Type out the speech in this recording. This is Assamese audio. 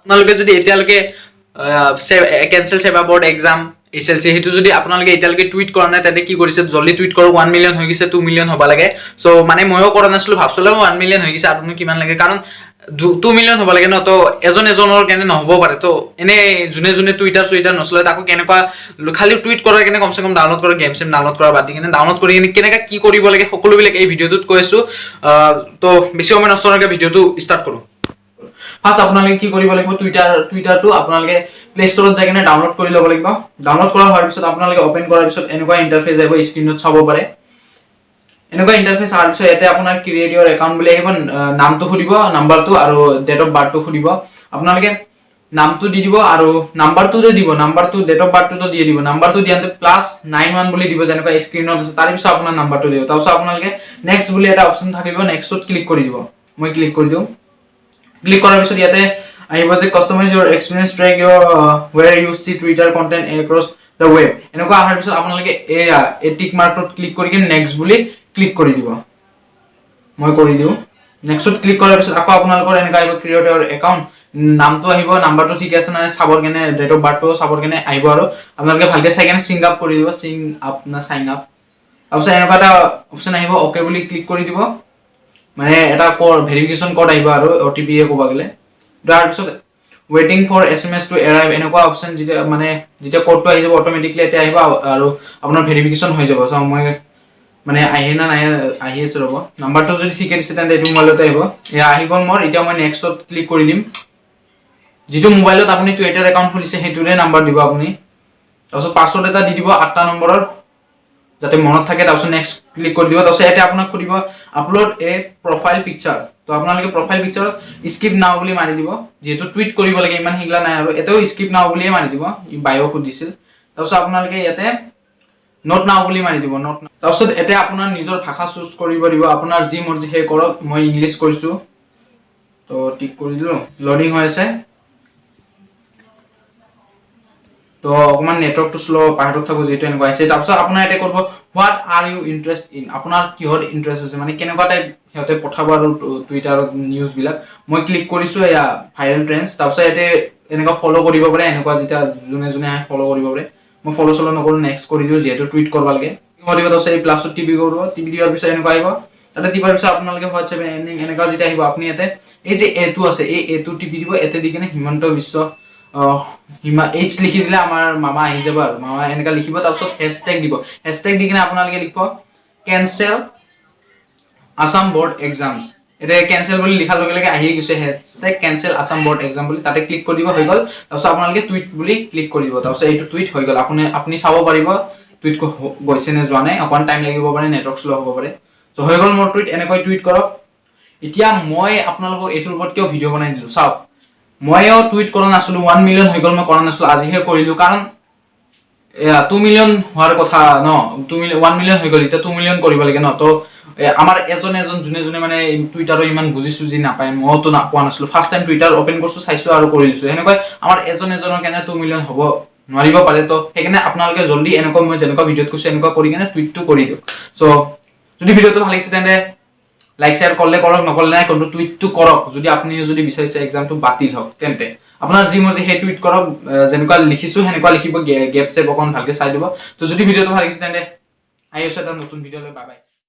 আপোনালোকে যদি এতিয়ালৈকে কেনসেল সেৱা বোৰ্ড এক্সাম HSLC হেতু যদি আপোনালোকে এতিয়ালৈকে টুইট কৰা নাই তেন্তে কি কৰিছে জলদি টুইট কৰক 1 মিলিয়ন হৈ গৈছে 2 মিলিয়ন হ'ব লাগে সো মানে ময়ো কৰা নাছিলো ভাবছিলো 1 মিলিয়ন হৈ গৈছে আপুনি কিমান লাগে কাৰণ 2 মিলিয়ন হ'ব লাগে ন তো এজনৰ কেনে নহব পাৰে তো এনে জুনে টুইটাৰ নচলে তাকো কেনেকুৱা খালি টুইট কৰাৰ কেনে কমসে কম ডাউনলোড কৰা গেম সেম ডাউনলোড কৰা বাদ দি কেনে ডাউনলোড কৰি কেনেকা কি কৰিব লাগে সকলোবিলাক এই ভিডিঅ'টোত কৈছো তো বেছি সময় নষ্ট নকৰাকৈ ভিডিঅ'টো ষ্টাৰ্ট কৰো ফাৰ্স্ট আপোনালোকে কি কৰিব লাগিব টুইটাৰটো আপোনালোকে প্লে ষ্টৰত যাই কেনে ডাউনলোড কৰি ল'ব লাগিব ডাউনলোড কৰা হোৱাৰ পিছত আপোনালোকে ওপেন কৰাৰ পিছত এনেকুৱা ইন্টাৰফেস আহিব স্ক্ৰিনত চাব পাৰে এনেকুৱা ইন্টাৰফেস আহাৰ পিছত এতে আপোনাৰ ক্ৰিয়েট ইউৰ একাউন্ট বুলি আহিব নামটো খুদিব নাম্বাৰটো আৰু ডেট অফ বাৰ্থটো খুদিব আপোনালোকে নামটো দি দিব আৰু নাম্বাৰটো দিব নাম্বাৰটো ডেট অফ বাৰ্থটো দি দিব নাম্বাৰটো দিয়াতে +91 বুলি দিব যেনেকুৱা স্ক্ৰিনত আছে তাৰ পিছত আপোনাৰ নাম্বাৰটো দিব তাৰপিছত আপোনালোকে নেক্সট বুলি এটা অপচন থাকিব নেক্সটত ক্লিক কৰি দিব মই ক্লিক কৰি দিও ক্লিক কৰাৰ পিছত ইয়াতে আহিব যে customize your experience track your where you see Twitter content across the web এনেকুৱা আহাৰ পিছত আপোনালোকে এই টিক মাৰ্কত ক্লিক কৰি কিনে নেক্সট বুলি ক্লিক কৰি দিব মই কৰি দিও নেক্সটত ক্লিক কৰাৰ পিছত আকৌ আপোনালোকৰ এনেকা আহিব ক্ৰিয়েট ইউৰ একাউন্ট নামটো আহিব নাম্বাৰটো ঠিক আছে না সাবৰ কেনে ডেট অফ বাৰ্থটো সাবৰ কেনে আহিব আৰু আপোনালোকে ভালকে চাই কেনে সিং আপ কৰি দিব সিং আপ না সাইন আপ তাৰপিছত এনেকুৱা এটা অপচন আহিব ওকে বুলি ক্লিক কৰি দিব মানে এটা কোড ভেৰিফিকেশন কোড আহিব আৰু OTP এ কোবা গলে তাৰ পিছত waiting for SMS to arrive এনেকুৱা অপচন যেতিয়া কোডটো আহি যাব অটোমেটিকলি এটা আহিব আৰু আপোনাৰ ভেৰিফিকেশন হৈ যাব সো মই মানে আহি না নাই আহি আছে ৰব নাম্বাৰটো যদি ঠিকে দিছে তেন্তে এইটো মোবাইলতে আহিব ইয়া আহি গল মোৰ এতিয়া মই নেক্সটত ক্লিক কৰি দিম যেটো মোবাইলত আপুনি টুইটাৰ একাউন্ট খুলিছে হেতুৰে নাম্বাৰ দিব আপুনি তাৰপিছত পাসওয়াৰ্ড এটা দি দিব 8টা নম্বৰৰ যাতে মনত থাকে তাৰপিছত নেক্সট ক্লিক কৰি দিব তাৰপিছত এটা আপোনাক খুদিব আপলোড এ প্ৰফাইল পিকচাৰ তো আপোনালোকে প্ৰফাইল পিকচাৰত স্কিপ নাও বুলি মাৰি দিব যেহেতু টুইট কৰিব লাগে ইমান হিগলা নাই আৰু এতেও স্কিপ নাও বুলিয়ে মাৰি দিব ই বায়ো খুদিছিল তাৰপিছত আপোনালোকে ইয়াতে নোট নাও বুলি মাৰি দিব নোট তাৰপিছত এতে আপোনাৰ নিজৰ ভাষা চুজ কৰিব দিব আপোনাৰ যি মৰ্জি হে কৰক মই ইংলিশ কৰিছো তো টিক কৰি দিলো লোডিং হৈ আছে তো অকমান নেটৱৰ্কটো স্লো পাহাৰত থাকো যেটো এনেকুৱা আছে তাৰপিছত আপোনাৰ এতে কৰিব what are U interest in আপোনাৰ কিহৰ ইন্টাৰেস্ট আছে মানে কেনেকুৱা টাইপ হেতে পঠাব আৰু টুইটাৰত নিউজ বিলাক মই ক্লিক কৰিছো ইয়া ভাইৰেল ট্ৰেন্ডস তাৰপিছত এতে এনেকুৱা ফলো কৰিব পাৰে এনেকুৱা যেটা জুনে ফলো কৰিব পাৰে মই ফলো চলো নকৰো নেক্সট কৰি দিও যেটো টুইট কৰবা লাগে কৰিব তাৰপিছত এই প্লাছত টিপি কৰিব টিপি দিয়াৰ পিছত এনেকুৱা আহিব তাতে টিপাৰ পিছত আপোনালোকে হোৱাটছএপ এনেকুৱা যেটা আহিব আপুনি এতে এই যে এটো আছে এই এটো টিপি দিব এতে দি কিনে হিমন্ত বিশ্ব হিমা এইচ লিখি দিলে আমাৰ মামা আহি যাব আৰু মামা এনেকা লিখিব তাৰপিছত হ্যাশট্যাগ দিব হ্যাশট্যাগ দি কিনে আপোনালোকে লিখব Cancell Assam Board Exams এটা ক্যান্সেল বুলি লিখাৰ লগে লগে আহি গৈছে hashtag Cancell Assam Board Exam বুলি তাতে ক্লিক কৰি দিব হৈ গল তাৰপিছত আপোনালোকে টুইট বুলি ক্লিক কৰি দিব তাৰপিছত এইটো টুইট হৈ গল আপুনি চাব পাৰিব টুইট গৈছে নে যোৱা নাই অকন টাইম লাগিব পাৰে নেটৱৰ্ক স্লো হ'ব পাৰে সো হৈ গল মোৰ টুইট এনেকৈ টুইট কৰক এতিয়া মই আপোনালোকক এটোৰ ওপৰত কিয় ভিডিও বনাই দিলো চাওক মইও টুইট কৰা নাছিলো 1 মিলিয়ন হৈ গল মই কৰা নাছিলো আজিহে কৰিলো কাৰণ 2 মিলিয়ন হোৱাৰ কথা ন 1 মিলিয়ন হৈ গল এটা 2 মিলিয়ন কৰিব লাগে ন তো আমাৰ এজন জুনে মানে টুইটাৰৰ ইমান বুজি সুজি নাপায় মইতো নাপোৱা নাছিলো ফাৰ্স্ট টাইম টুইটাৰ ওপেন কৰিছো চাইছো আৰু কৰি দিছো এনেকৈ আমাৰ এজনৰ কেনে 2 মিলিয়ন হ'ব নোৱাৰিব পাৰে তো সেইকাৰণে আপোনালোকে জলদি এনেকৈ মই যেনেকুৱা ভিডিঅ'ত কৈছো এনেকুৱা কৰি কিনে টুইটটো কৰি দিও সো যদি ভিডিঅ'টো ভাল লাগিছে তেন্তে লাইক শেয়ার করলে করক নকলে নাই কিন্তু টুইটটো করক যদি আপনি যদি বিচাৰিছে এক্সামটো বাতিল হোক তেন্তে আপোনাৰ যি মৰ্জি হে টুইট কৰক যেনেকুৱা লিখিছো হেনেকুৱা লিখিব গেপ সেভ অকন ভালকে চাই দিব তো যদি ভিডিঅ'টো ভাল লাগিছে তেন্তে আই আছো এটা নতুন ভিডিঅ'লৈ বাই বাই